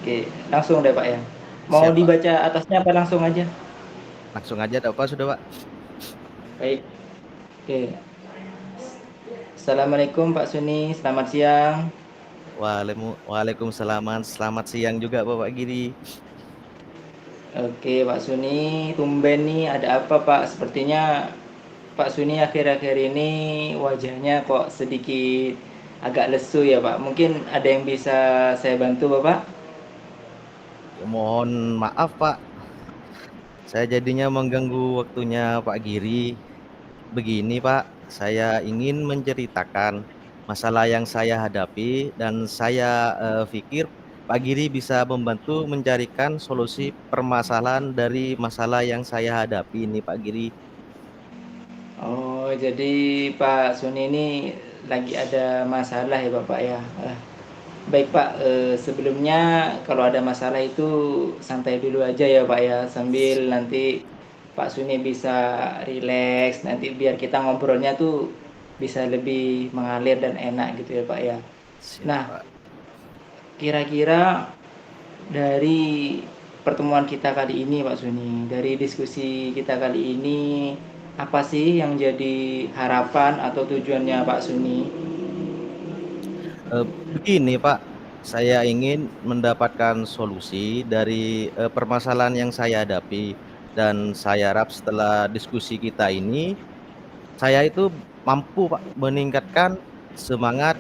Oke, langsung deh Pak ya. Mau Siap, Pak. dibaca atasnya apa langsung aja? Langsung aja ada apa sudah, Pak? Baik. Oke. Assalamualaikum Pak Suni, selamat siang. Waalaikumsalam. Selamat siang juga, Bapak Giri. Oke Pak Suni, tumben nih ada apa Pak? Sepertinya Pak Suni akhir-akhir ini wajahnya kok sedikit agak lesu ya Pak. Mungkin ada yang bisa saya bantu Bapak? Ya, mohon maaf, Pak. Saya jadinya mengganggu waktunya Pak Giri. Begini, Pak, saya ingin menceritakan masalah yang saya hadapi dan saya pikir Pak Giri bisa membantu mencarikan solusi permasalahan dari masalah yang saya hadapi ini, Pak Giri. Oh, jadi Pak Suni ini lagi ada masalah ya Bapak ya. Baik Pak, sebelumnya kalau ada masalah itu santai dulu aja ya Pak ya, sambil nanti Pak Suni bisa rileks, nanti biar kita ngobrolnya tuh bisa lebih mengalir dan enak gitu ya Pak ya. Siap, Nah, Pak. kira-kira dari pertemuan kita kali ini Pak Suni, dari diskusi kita kali ini, apa sih yang jadi harapan atau tujuannya Pak Suni? Begini, Pak, saya ingin mendapatkan solusi dari permasalahan yang saya hadapi, dan saya harap setelah diskusi kita ini, saya itu mampu, Pak, meningkatkan semangat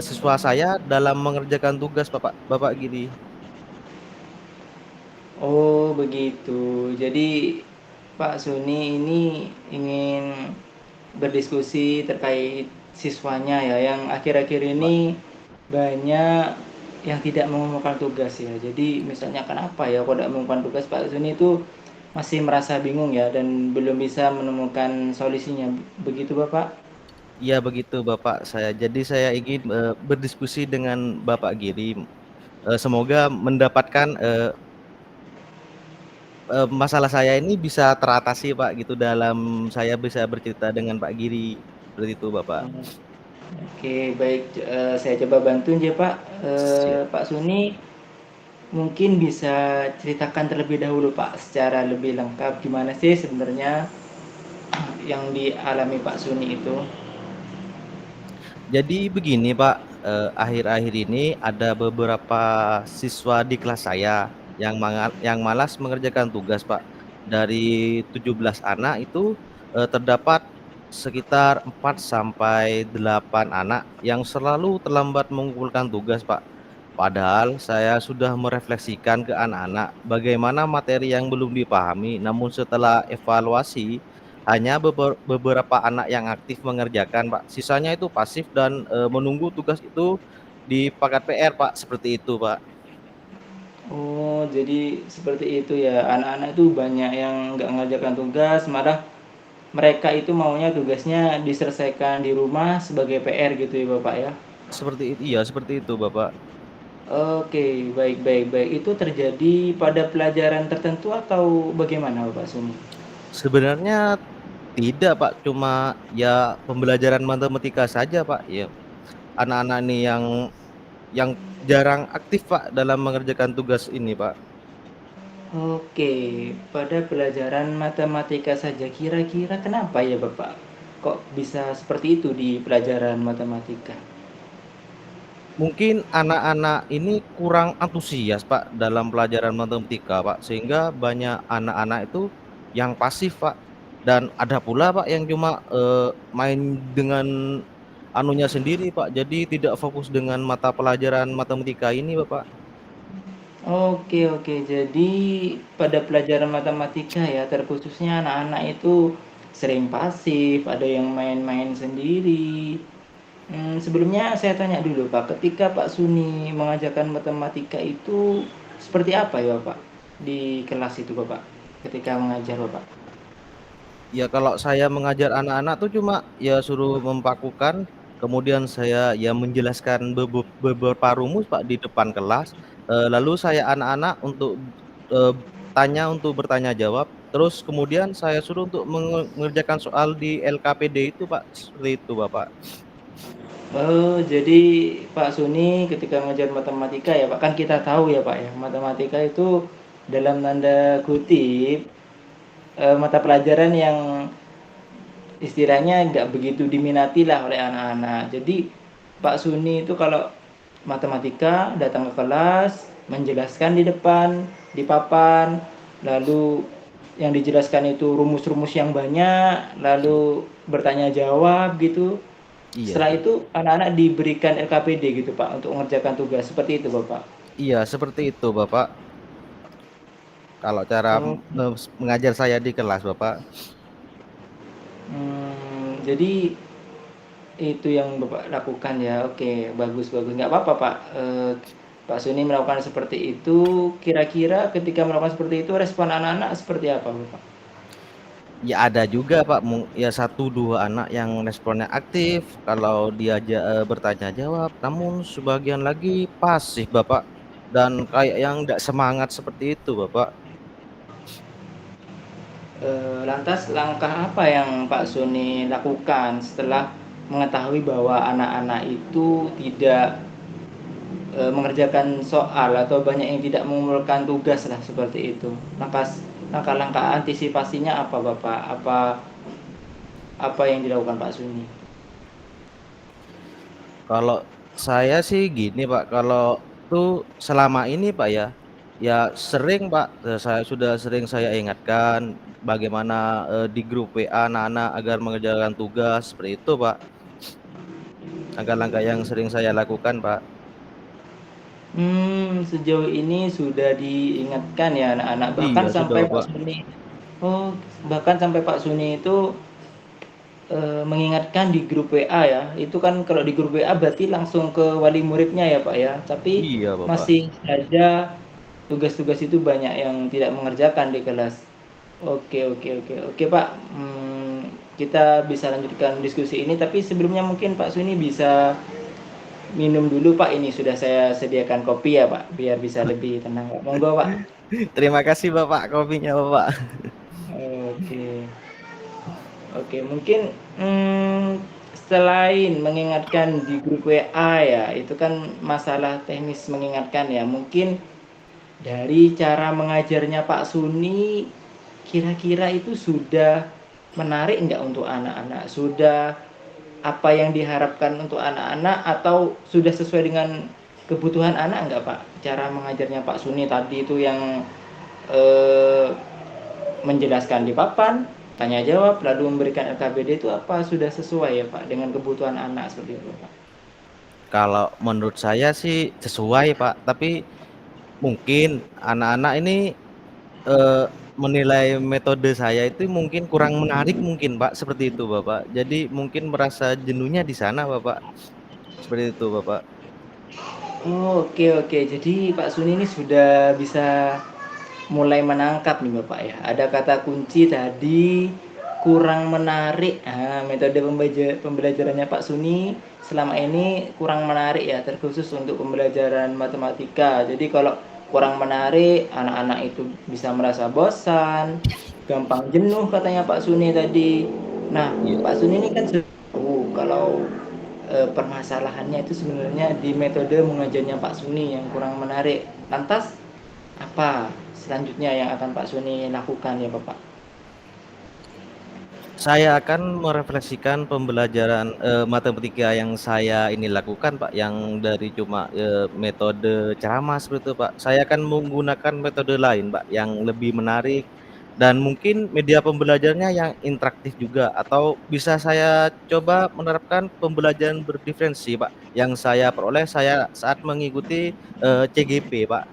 siswa saya dalam mengerjakan tugas, Bapak Giri. Oh, begitu. Jadi Pak Suni ini ingin berdiskusi terkait siswanya ya, yang akhir-akhir Pak. ini banyak yang tidak mengumpulkan tugas ya. Jadi misalnya kenapa ya kok tidak mengumpulkan tugas, Pak Suni itu masih merasa bingung ya dan belum bisa menemukan solusinya. Begitu Bapak? Iya begitu, Bapak. Saya ingin berdiskusi dengan Bapak Giri. Semoga mendapatkan masalah saya ini bisa teratasi, Pak, gitu, dalam saya bisa bercerita dengan Pak Giri. Seperti itu, Bapak. Oke, baik. Saya coba bantu ya Pak. Siap. Pak Suni mungkin bisa ceritakan terlebih dahulu Pak secara lebih lengkap gimana sih sebenarnya yang dialami Pak Suni itu. Jadi begini, Pak, akhir-akhir ini ada beberapa siswa di kelas saya yang malas mengerjakan tugas, Pak. Dari 17 anak itu, terdapat sekitar 4 sampai 8 anak yang selalu terlambat mengumpulkan tugas, Pak. Padahal saya sudah merefleksikan ke anak-anak bagaimana materi yang belum dipahami, namun setelah evaluasi hanya beberapa anak yang aktif mengerjakan, Pak. Sisanya itu pasif dan menunggu tugas itu di paket PR, Pak. Seperti itu, Pak. Oh, jadi seperti itu ya. Anak-anak itu banyak yang nggak mengerjakan tugas, malah mereka itu maunya tugasnya diselesaikan di rumah sebagai PR gitu ya Bapak ya. Seperti itu, iya, seperti itu, Bapak. Oke, baik baik baik. Itu terjadi pada pelajaran tertentu atau bagaimana Bapak Suni? Sebenarnya tidak, Pak. Cuma ya pembelajaran matematika saja, Pak. Ya, anak-anak ini yang jarang aktif, Pak, dalam mengerjakan tugas ini, Pak. Oke, pada pelajaran matematika saja kira-kira kenapa ya Bapak? Kok bisa seperti itu di pelajaran matematika? Mungkin anak-anak ini kurang antusias, Pak, dalam pelajaran matematika, Pak, sehingga banyak anak-anak itu yang pasif, Pak, dan ada pula, Pak, yang cuma main dengan anunya sendiri, Pak, jadi tidak fokus dengan mata pelajaran matematika ini, Bapak. Oke oke, jadi pada pelajaran matematika ya, terkhususnya anak-anak itu sering pasif, ada yang main-main sendiri. Sebelumnya saya tanya dulu Pak, ketika Pak Suni mengajarkan matematika itu seperti apa ya Pak di kelas itu Bapak, ketika mengajar Bapak? Ya kalau saya mengajar anak-anak tuh cuma ya suruh mempakukan, kemudian saya ya menjelaskan beberapa rumus, Pak, di depan kelas, lalu saya anak-anak untuk eee, untuk bertanya jawab, terus kemudian saya suruh untuk mengerjakan soal di LKPD itu, Pak, seperti itu, Bapak. Oh, jadi Pak Suni ketika mengajar matematika ya Pak, kan kita tahu ya Pak ya, matematika itu dalam tanda kutip mata pelajaran yang istilahnya nggak begitu diminati lah oleh anak-anak. Jadi Pak Suni itu kalau matematika datang ke kelas, menjelaskan di depan, di papan, lalu yang dijelaskan itu rumus-rumus yang banyak, lalu bertanya jawab gitu. Iya, Setelah itu anak-anak diberikan LKPD gitu Pak untuk mengerjakan tugas. Seperti itu Bapak. iya seperti itu Bapak. Kalau cara Oh, mengajar saya di kelas Bapak. jadi itu yang Bapak lakukan ya. Oke, bagus bagus. Nggak apa-apa Pak. Pak Suni melakukan seperti itu. Kira-kira ketika melakukan seperti itu respon anak-anak seperti apa Bapak? Ya ada juga Pak, ya satu dua anak yang responnya aktif kalau dia bertanya jawab, namun sebagian lagi pasif Bapak dan kayak yang tidak semangat seperti itu Bapak. Lantas langkah apa yang Pak Suni lakukan setelah mengetahui bahwa anak-anak itu tidak mengerjakan soal atau banyak yang tidak mengumpulkan tugas lah seperti itu. Langkah-langkah antisipasinya apa Bapak? Apa yang dilakukan Pak Suni? Kalau saya sih gini Pak, kalau tuh selama ini Pak ya, ya sering Pak, saya sudah sering saya ingatkan bagaimana di grup WA anak-anak agar mengerjakan tugas seperti itu Pak. Langkah-langkah yang sering saya lakukan Pak. Sejauh ini sudah diingatkan ya anak-anak, bahkan Iya sudah sampai Pak Bapak. Suni oh, bahkan sampai Pak Suni itu mengingatkan di grup WA ya. Itu kan kalau di grup WA berarti langsung ke wali muridnya ya Pak ya. Tapi Iya Bapak. masih saja tugas-tugas itu banyak yang tidak mengerjakan di kelas. Oke oke oke oke Pak. Kita bisa lanjutkan diskusi ini. Tapi sebelumnya mungkin Pak Suni bisa minum dulu Pak. Ini sudah saya sediakan kopi ya Pak, biar bisa lebih tenang Pak. Monggo Pak. Terima kasih Bapak kopinya Bapak. Oke. Oke, mungkin selain mengingatkan di grup WA ya, itu kan masalah teknis mengingatkan ya. Mungkin dari cara mengajarnya Pak Suni, kira-kira itu sudah menarik nggak untuk anak-anak? Sudah apa yang diharapkan untuk anak-anak atau sudah sesuai dengan kebutuhan anak nggak Pak? Cara mengajarnya Pak Suni tadi itu yang eh, menjelaskan di papan, tanya jawab, lalu memberikan LKPD itu apa sudah sesuai ya Pak dengan kebutuhan anak seperti itu Pak? Kalau menurut saya sih sesuai Pak, tapi mungkin anak-anak ini eh, menilai metode saya itu mungkin kurang menarik mungkin Pak, seperti itu Bapak. Jadi mungkin merasa jenuhnya di sana Bapak. Seperti itu Bapak. Oh, oke oke. Jadi Pak Suni ini sudah bisa mulai menangkap nih Bapak ya. Ada kata kunci tadi kurang menarik. Metode pembelajarannya Pak Suni selama ini kurang menarik ya, terkhusus untuk pembelajaran matematika. Jadi kalau kurang menarik, anak-anak itu bisa merasa bosan, gampang jenuh katanya Pak Suni tadi. Nah, Iya. Pak Suni ini kan sudah tahu kalau permasalahannya itu sebenarnya di metode mengajarnya Pak Suni yang kurang menarik. Lantas apa selanjutnya yang akan Pak Suni lakukan ya Bapak? Saya akan merefleksikan pembelajaran matematika yang saya ini lakukan Pak, yang dari cuma metode ceramah seperti itu Pak. Saya akan menggunakan metode lain Pak, yang lebih menarik dan mungkin media pembelajarannya yang interaktif juga, atau bisa saya coba menerapkan pembelajaran berdiferensi Pak, yang saya peroleh saya saat mengikuti CGP Pak.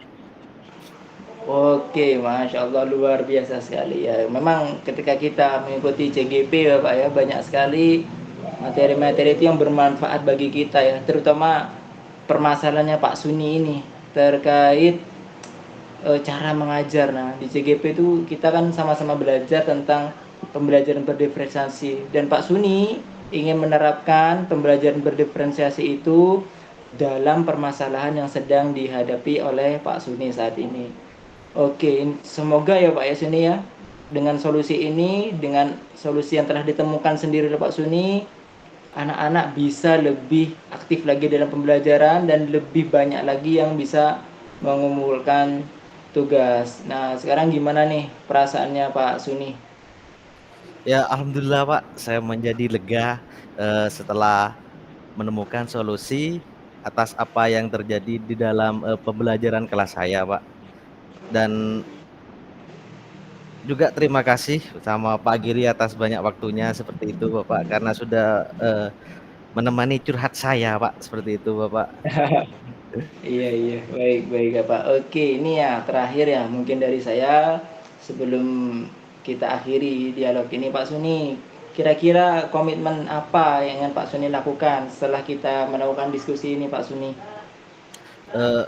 Oke, Masya Allah luar biasa sekali ya. Memang ketika kita mengikuti CGP ya Pak ya, banyak sekali materi-materi itu yang bermanfaat bagi kita ya. Terutama permasalahannya Pak Suni ini terkait cara mengajar. Nah, di CGP itu kita kan sama-sama belajar tentang pembelajaran berdiferensiasi dan Pak Suni ingin menerapkan pembelajaran berdiferensiasi itu dalam permasalahan yang sedang dihadapi oleh Pak Suni saat ini. Oke, semoga ya Pak ya Suni ya, dengan solusi ini, dengan solusi yang telah ditemukan sendiri oleh Pak Suni, anak-anak bisa lebih aktif lagi dalam pembelajaran dan lebih banyak lagi yang bisa mengumpulkan tugas. Nah, sekarang gimana nih perasaannya Pak Suni? Ya, alhamdulillah Pak, saya menjadi lega setelah menemukan solusi atas apa yang terjadi di dalam pembelajaran kelas saya, Pak. Dan juga terima kasih sama Pak Giri atas banyak waktunya seperti itu, Bapak, karena sudah menemani curhat saya, Pak, seperti itu, Bapak. Iya iya, baik baik ya Pak. Oke, ini ya terakhir ya mungkin dari saya sebelum kita akhiri dialog ini Pak Suni. Kira-kira komitmen apa yang ingin Pak Suni lakukan setelah kita melakukan diskusi ini Pak Suni? Eh,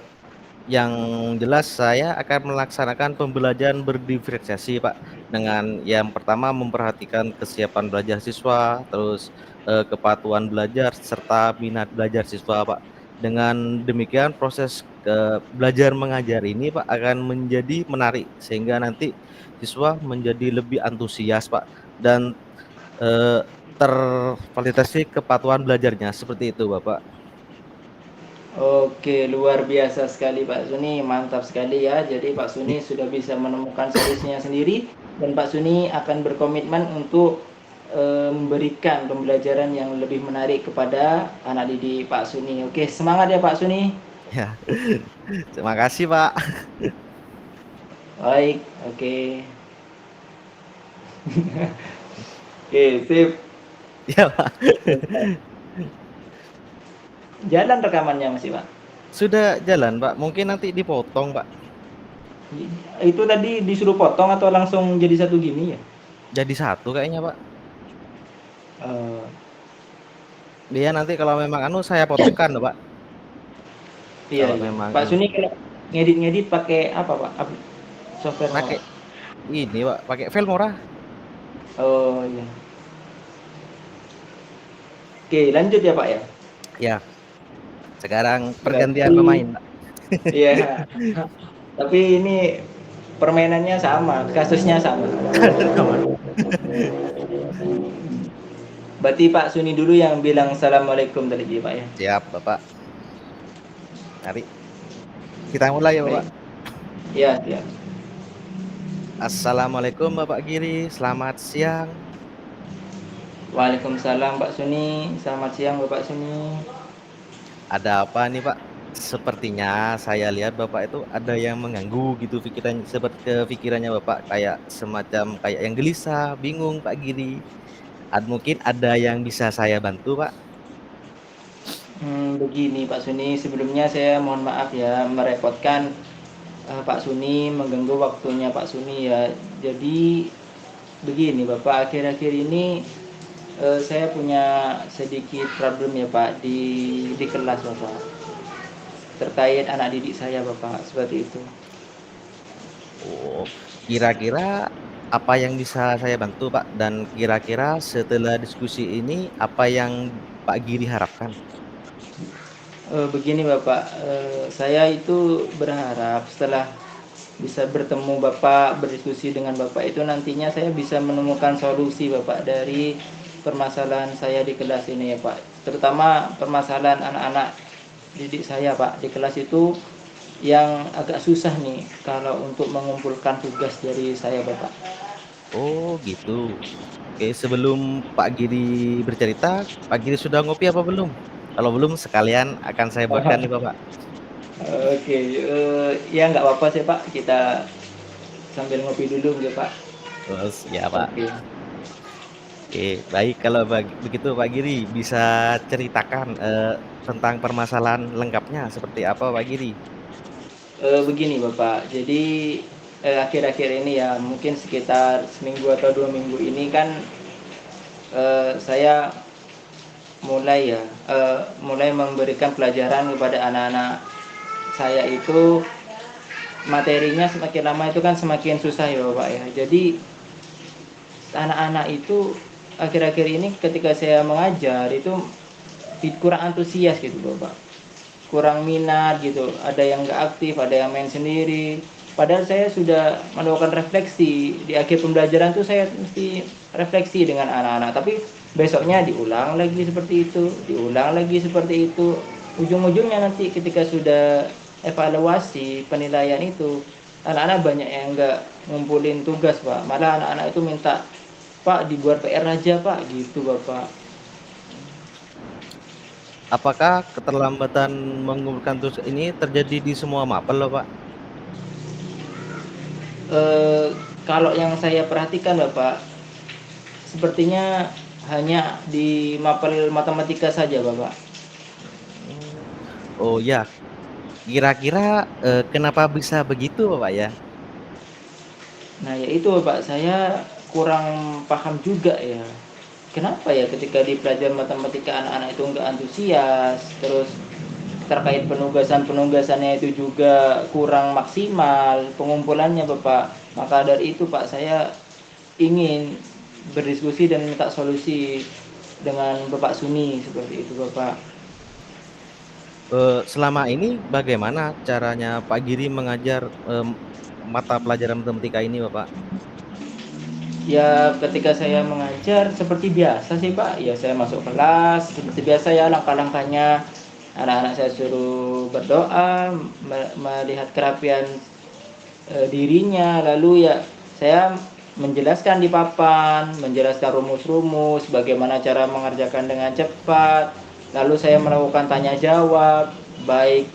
Yang jelas saya akan melaksanakan pembelajaran berdiferensiasi, Pak. Dengan yang pertama memperhatikan kesiapan belajar siswa, terus kepatuhan belajar serta minat belajar siswa, Pak. Dengan demikian proses belajar mengajar ini, Pak, akan menjadi menarik sehingga nanti siswa menjadi lebih antusias, Pak, dan eh, tervalidasi kepatuhan belajarnya seperti itu, Bapak. Oke, luar biasa sekali Pak Suni, mantap sekali ya. Jadi Pak Suni sudah bisa menemukan solusinya sendiri dan Pak Suni akan berkomitmen untuk memberikan pembelajaran yang lebih menarik kepada anak didik Pak Suni. Oke, semangat ya Pak Suni. Ya, terima kasih, Pak. Baik, oke. Oke, sip. Ya, Pak. Jalan rekamannya masih Pak. Sudah jalan, Pak. Mungkin nanti dipotong, Pak. Itu tadi disuruh potong atau langsung jadi satu gini ya? Jadi satu kayaknya, Pak. Eh, Dia nanti kalau memang anu saya potongkan, loh, Pak. iya Kalau iya. memang Pak ini Suni kalau ngedit-ngedit pakai apa Pak? Software apa pakai Pak? ini, Pak, pakai Filmora. Oh iya. Oke, lanjut ya Pak ya. Ya, sekarang pergantian Berarti pemain, Pak. iya. Tapi ini permainannya sama, kasusnya sama. Sama. Berarti Pak Suni dulu yang bilang assalamualaikum tadi Pak ya. Siap, Bapak. Mari kita mulai ya, Bapak. Baik. Iya, siap. Assalamualaikum, Bapak Giri. Selamat siang. Waalaikumsalam Pak Suni. Selamat siang Bapak Suni. Ada apa nih, Pak? Sepertinya saya lihat Bapak itu ada yang mengganggu gitu pikiran seperti pikirannya Bapak kayak semacam kayak yang gelisah, bingung Pak Giri. Mungkin ada yang bisa saya bantu, Pak? Begini Pak Suni, sebelumnya saya mohon maaf ya merepotkan Pak Suni, mengganggu waktunya Pak Suni ya. Jadi begini Bapak, akhir-akhir ini saya punya sedikit problem ya Pak di kelas Bapak. Terkait anak didik saya Bapak, seperti itu. Oh, kira-kira apa yang bisa saya bantu, Pak? Dan kira-kira setelah diskusi ini apa yang Pak Giri harapkan? Begini Bapak, saya itu berharap setelah bisa bertemu Bapak, berdiskusi dengan Bapak itu nantinya saya bisa menemukan solusi Bapak dari permasalahan saya di kelas ini ya Pak. Terutama permasalahan anak-anak didik saya Pak di kelas itu yang agak susah nih kalau untuk mengumpulkan tugas dari saya Bapak. Oh, gitu. Oke, sebelum Pak Giri bercerita, Pak Giri sudah ngopi apa belum? Kalau belum, sekalian akan saya buatkan nih, Bapak. Oke, ya nggak apa-apa sih Pak, kita sambil ngopi dulu ya Pak. Terus, ya, Pak. Oke. Oke, baik. Kalau begitu, Pak Giri bisa ceritakan tentang permasalahan lengkapnya seperti apa, Pak Giri? Begini Bapak, jadi akhir-akhir ini ya mungkin sekitar seminggu atau 2 minggu ini kan saya mulai memberikan pelajaran kepada anak-anak saya itu materinya semakin lama itu kan semakin susah ya Bapak ya. Jadi anak-anak itu akhir-akhir ini ketika saya mengajar itu kurang antusias gitu Bapak. Kurang minat gitu, ada yang nggak aktif, ada yang main sendiri. Padahal saya sudah melakukan refleksi di akhir pembelajaran tuh saya mesti refleksi dengan anak-anak, tapi besoknya diulang lagi seperti itu, diulang lagi seperti itu. Ujung-ujungnya nanti ketika sudah evaluasi penilaian itu, anak-anak banyak yang nggak ngumpulin tugas pak, malah anak-anak itu minta, pak dibuat PR aja pak, gitu bapak. Apakah keterlambatan mengumpulkan tugas ini terjadi di semua mapel loh Pak? eh, Kalau yang saya perhatikan bapak, sepertinya hanya di mapel matematika saja bapak. Oh ya, kira-kira kenapa bisa begitu Pak ya? Nah ya itu bapak, saya kurang paham juga ya, kenapa ya ketika di pelajaran matematika anak-anak itu nggak antusias, terus terkait penugasan-penugasannya itu juga kurang maksimal pengumpulannya bapak. Maka dari itu pak, saya ingin berdiskusi dan minta solusi dengan Bapak Suni seperti itu Bapak. Selama ini bagaimana caranya Pak Giri mengajar mata pelajaran matematika ini Bapak? Ya ketika saya mengajar seperti biasa sih Pak, ya saya masuk kelas seperti biasa ya, langkah-langkahnya anak-anak saya suruh berdoa, melihat kerapian dirinya, lalu ya saya menjelaskan di papan, menjelaskan rumus-rumus, bagaimana cara mengerjakan dengan cepat, lalu saya melakukan tanya jawab, baik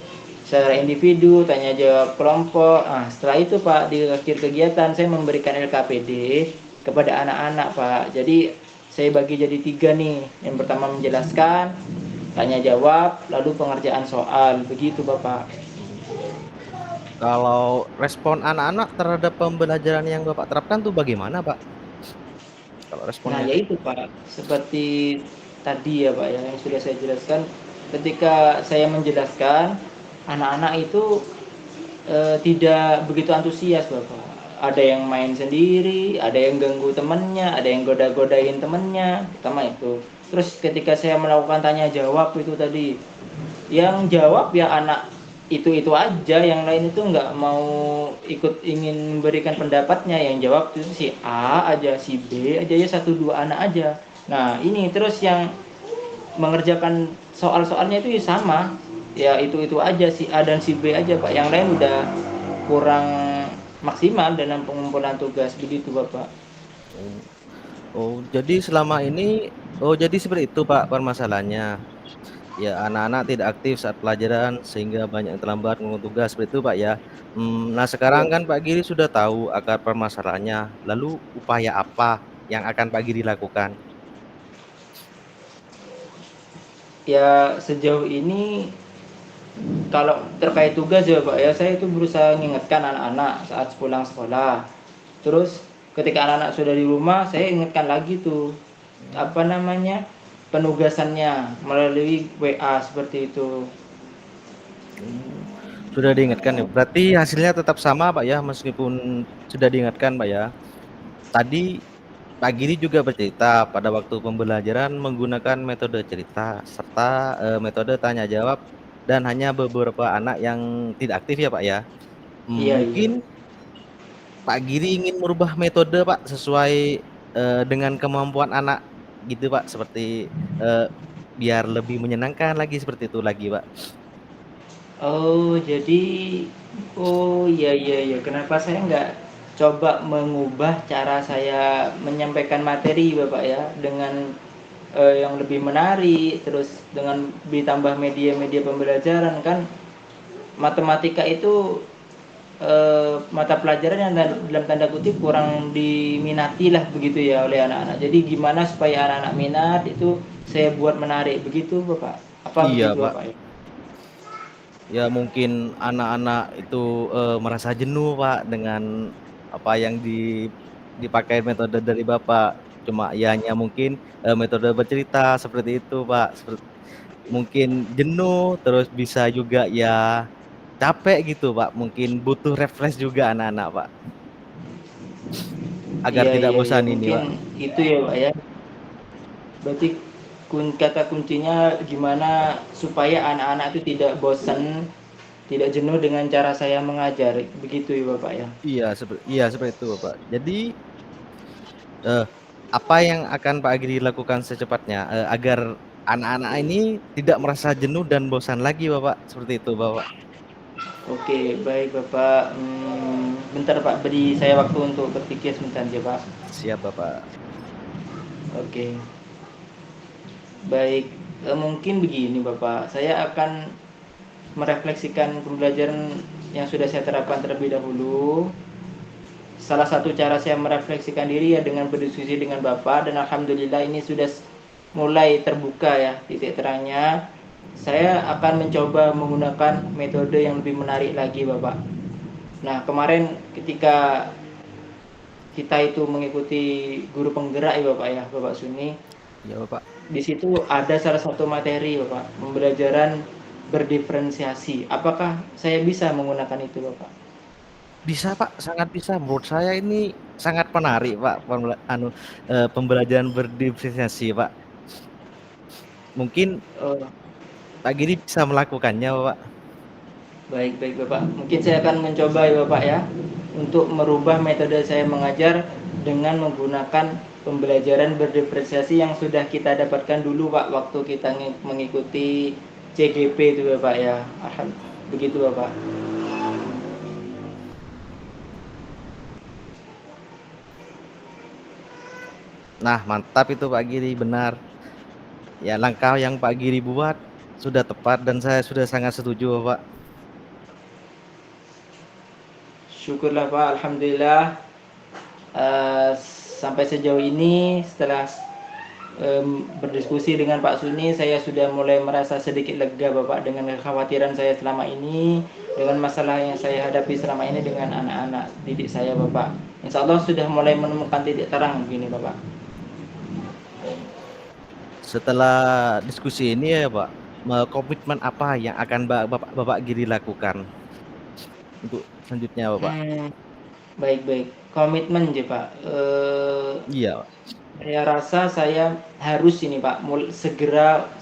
secara individu, tanya jawab kelompok. Nah, setelah itu Pak, di akhir kegiatan saya memberikan LKPD kepada anak-anak Pak. Jadi saya bagi jadi 3 nih. Yang pertama menjelaskan, tanya jawab, lalu pengerjaan soal. Begitu Bapak. Kalau respon anak-anak terhadap pembelajaran yang Bapak terapkan tuh bagaimana Pak? Kalau Nah, responnya? yaitu Pak, seperti tadi ya Pak ya, yang sudah saya jelaskan, ketika saya menjelaskan, anak-anak itu tidak begitu antusias Bapak. Ada yang main sendiri, ada yang ganggu temannya, ada yang goda-godain temannya, pertama itu. Terus ketika saya melakukan tanya jawab itu tadi, yang jawab ya anak itu aja, yang lain itu nggak mau ikut ingin memberikan pendapatnya. Yang jawab itu si A aja, si B aja, ya satu dua anak aja. Nah ini terus yang mengerjakan soal-soalnya itu ya sama, ya itu aja, si A dan si B aja Pak, yang lain udah kurang maksimal dalam pengumpulan tugas. Begitu Bapak. Oh, oh, jadi selama ini, oh jadi seperti itu Pak permasalahannya. Ya, anak-anak tidak aktif saat pelajaran sehingga banyak yang terlambat mengurus tugas seperti itu Pak ya. Nah sekarang Ya, kan Pak Giri sudah tahu akar permasalahannya. Lalu upaya apa yang akan Pak Giri lakukan? ya sejauh ini kalau terkait tugas ya Pak ya, saya itu berusaha mengingatkan anak-anak saat pulang sekolah. Terus ketika anak-anak sudah di rumah, saya ingatkan lagi tuh apa namanya, penugasannya melalui WA seperti itu. Hmm, Sudah diingatkan ya. Berarti hasilnya tetap sama Pak ya meskipun sudah diingatkan Pak ya. Tadi Pak Giri juga bercerita pada waktu pembelajaran menggunakan metode cerita serta metode tanya jawab dan hanya beberapa anak yang tidak aktif ya Pak ya. Iya iya. Mungkin Pak Giri ingin merubah metode Pak sesuai dengan kemampuan anak gitu Pak, seperti biar lebih menyenangkan lagi seperti itu lagi Pak. Oh jadi, oh iya iya iya, kenapa saya nggak coba mengubah cara saya menyampaikan materi Bapak ya, dengan yang lebih menarik, terus dengan ditambah media-media pembelajaran. Kan matematika itu mata pelajaran yang dalam tanda kutip kurang diminati lah begitu ya oleh anak-anak. Jadi gimana supaya anak-anak minat itu saya buat menarik begitu Bapak. Apa Iya begitu Pak, Bapak ya? ya mungkin anak-anak itu merasa jenuh Pak dengan apa yang dipakai metode dari Bapak. Cuma ya hanya mungkin metode bercerita seperti itu Pak. Mungkin jenuh terus bisa juga ya capek gitu Pak. Mungkin butuh refresh juga anak-anak Pak agar Iya tidak iya iya, bosan ini mungkin Pak. itu ya Pak ya. Berarti kata kuncinya gimana supaya anak-anak itu tidak bosan, tidak jenuh dengan cara saya mengajar. Begitu ya Bapak ya. Iya seperti itu Bapak. Jadi apa yang akan Pak Giri lakukan secepatnya agar anak-anak ini tidak merasa jenuh dan bosan lagi, Bapak? Seperti itu, Bapak. Oke, baik Bapak. Bentar Pak, beri saya waktu untuk berpikir sebentar aja Pak. Siap, Bapak. Oke, baik. Mungkin begini Bapak, saya akan merefleksikan pembelajaran yang sudah saya terapkan terlebih dahulu. Salah satu cara saya merefleksikan diri ya dengan berdiskusi dengan Bapak, dan alhamdulillah ini sudah mulai terbuka ya titik terangnya. Saya akan mencoba menggunakan metode yang lebih menarik lagi Bapak. Nah, kemarin ketika kita itu mengikuti guru penggerak ya Bapak ya, Bapak Suni. Ya, Bapak. Di situ ada salah satu materi Bapak, pembelajaran berdiferensiasi. Apakah saya bisa menggunakan itu Bapak? Bisa, Pak, sangat bisa. Menurut saya ini sangat menarik, Pak, pembelajaran berdiferensiasi, Pak. Mungkin Oh, Pak Giri bisa melakukannya, Pak. baik Bapak. Mungkin saya akan mencoba ya Bapak ya, untuk merubah metode saya mengajar dengan menggunakan pembelajaran berdiferensiasi yang sudah kita dapatkan dulu Pak waktu kita mengikuti CGP itu Bapak ya. Begitu Bapak. Nah, mantap itu Pak Giri, benar. Ya, langkah yang Pak Giri buat sudah tepat dan saya sudah sangat setuju, Bapak. Syukurlah Pak, alhamdulillah. Sampai sejauh ini setelah berdiskusi dengan Pak Suni, saya sudah mulai merasa sedikit lega Bapak dengan kekhawatiran saya selama ini, dengan masalah yang saya hadapi selama ini dengan anak-anak didik saya Bapak. Insya Allah sudah mulai menemukan titik terang begini Bapak. Setelah diskusi ini ya, Pak, komitmen apa yang akan Bapak Giri lakukan untuk selanjutnya, Bapak? Baik. Komitmen aja Pak. Iya, Pak. Saya rasa saya harus ini Pak,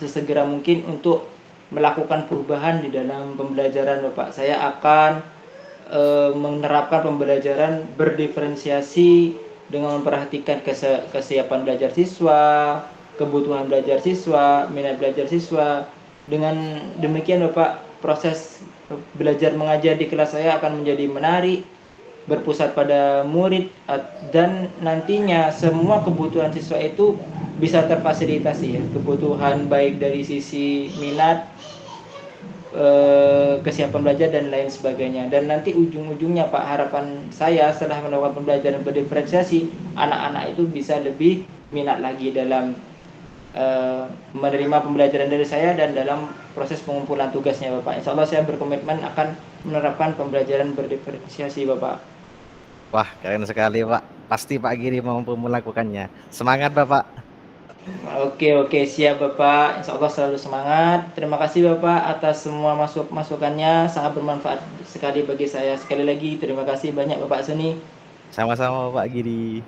sesegera mungkin untuk melakukan perubahan di dalam pembelajaran Bapak. Saya akan menerapkan pembelajaran berdiferensiasi dengan memperhatikan kesiapan belajar siswa, kebutuhan belajar siswa, minat belajar siswa. Dengan demikian Bapak, proses belajar mengajar di kelas saya akan menjadi menarik, berpusat pada murid, dan nantinya semua kebutuhan siswa itu bisa terfasilitasi ya, kebutuhan baik dari sisi minat, kesiapan belajar dan lain sebagainya. Dan nanti ujung-ujungnya Pak, harapan saya setelah melakukan pembelajaran berdiferensiasi, anak-anak itu bisa lebih minat lagi dalam menerima pembelajaran dari saya dan dalam proses pengumpulan tugasnya Bapak. Insya Allah saya berkomitmen akan menerapkan pembelajaran berdiferensiasi Bapak. Wah, keren sekali, Pak. Pasti Pak Giri mampu melakukannya. Semangat, Bapak. Oke, siap Bapak. Insya Allah selalu semangat. Terima kasih Bapak atas semua masukannya, sangat bermanfaat sekali bagi saya. Sekali lagi terima kasih banyak Bapak Suni. Sama-sama, Pak Giri.